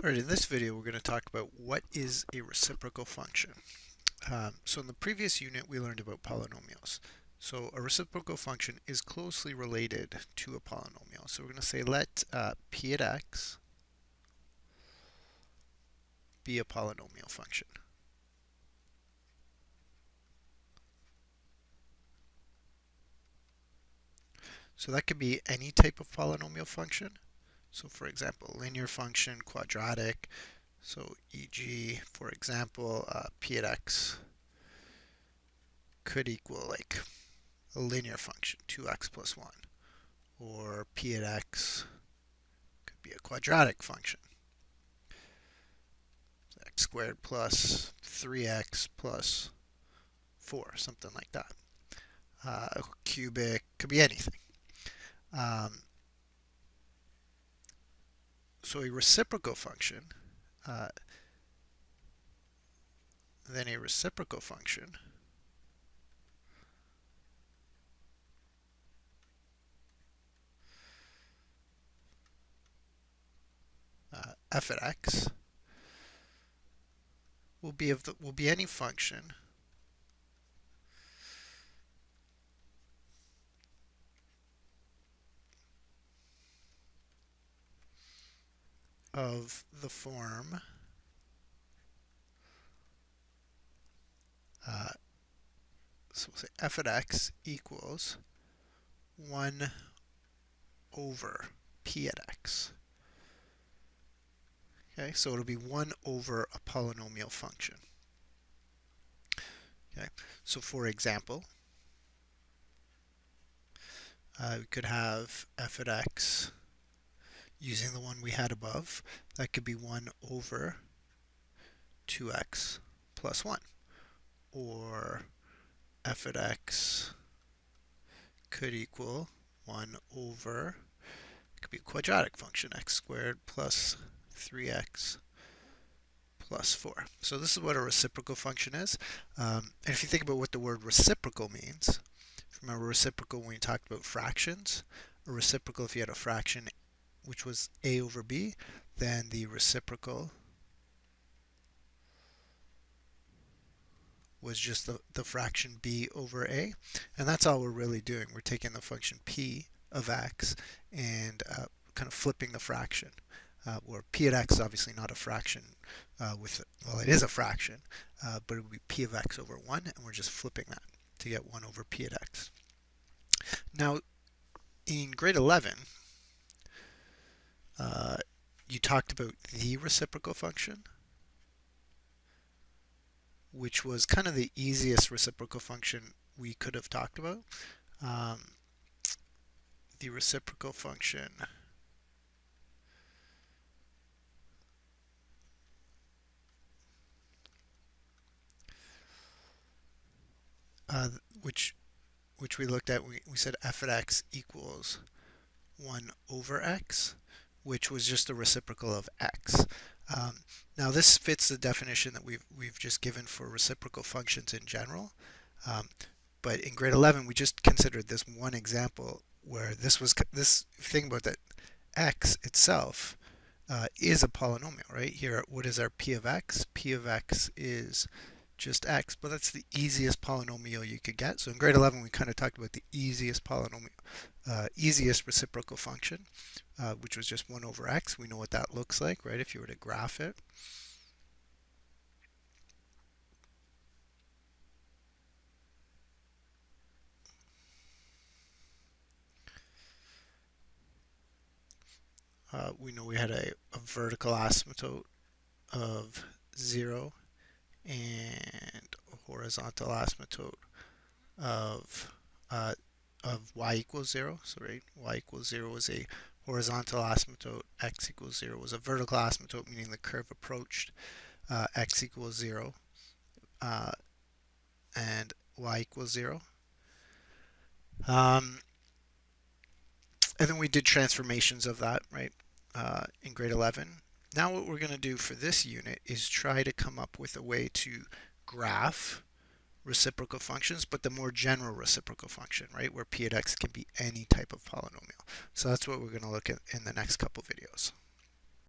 Alright, in this video we're going to talk about what is a reciprocal function. So in the previous unit we learned about polynomials. So a reciprocal function is closely related to a polynomial. So we're going to say let p at x be a polynomial function. So that could be any type of polynomial function. So for example, linear function, quadratic. So e.g., for example, p at x could equal like a linear function, 2x plus 1. Or p at x could be a quadratic function, x squared plus 3x plus 4, something like that. Cubic, could be anything. So a reciprocal function, then a reciprocal function f at x will be any function of the form so we'll say f at x equals 1 over p at x. Okay, so it'll be 1 over a polynomial function. Okay, so for example, we could have f at x using the one we had above. That could be 1 over 2x plus 1. Or f at x could equal 1 over, it could be a quadratic function, x squared plus 3x plus 4. So this is what a reciprocal function is. And if you think about what the word reciprocal means, remember reciprocal when we talked about fractions, a reciprocal, if you had a fraction which was a over b, then the reciprocal was just the fraction b over a. And that's all we're really doing. We're taking the function p of x and kind of flipping the fraction. Where p at x is obviously not a fraction well, it is a fraction, but it would be p of x over 1, and we're just flipping that to get 1 over p at x. Now, in grade 11, you talked about the reciprocal function, which was kind of the easiest reciprocal function we could have talked about. The reciprocal function which we looked at, we said f at x equals 1 over x, which was just the reciprocal of x. Now this fits the definition that we've just given for reciprocal functions in general, but in grade 11 we just considered this one example where this thing about that x itself is a polynomial, right? Here, what is our p of x? P of x is just x, but that's the easiest polynomial you could get. So in grade 11 we kind of talked about the easiest polynomial, easiest reciprocal function, which was just 1 over x. We know what that looks like, right, if you were to graph it. We know we had a vertical asymptote of 0 and a horizontal asymptote of y equals 0. So right, y equals 0 was a horizontal asymptote, x equals 0 was a vertical asymptote, meaning the curve approached x equals 0 and y equals 0. And then we did transformations of that, right, in grade 11. Now what we're going to do for this unit is try to come up with a way to graph reciprocal functions, but the more general reciprocal function, right, where p at x can be any type of polynomial. So that's what we're going to look at in the next couple videos.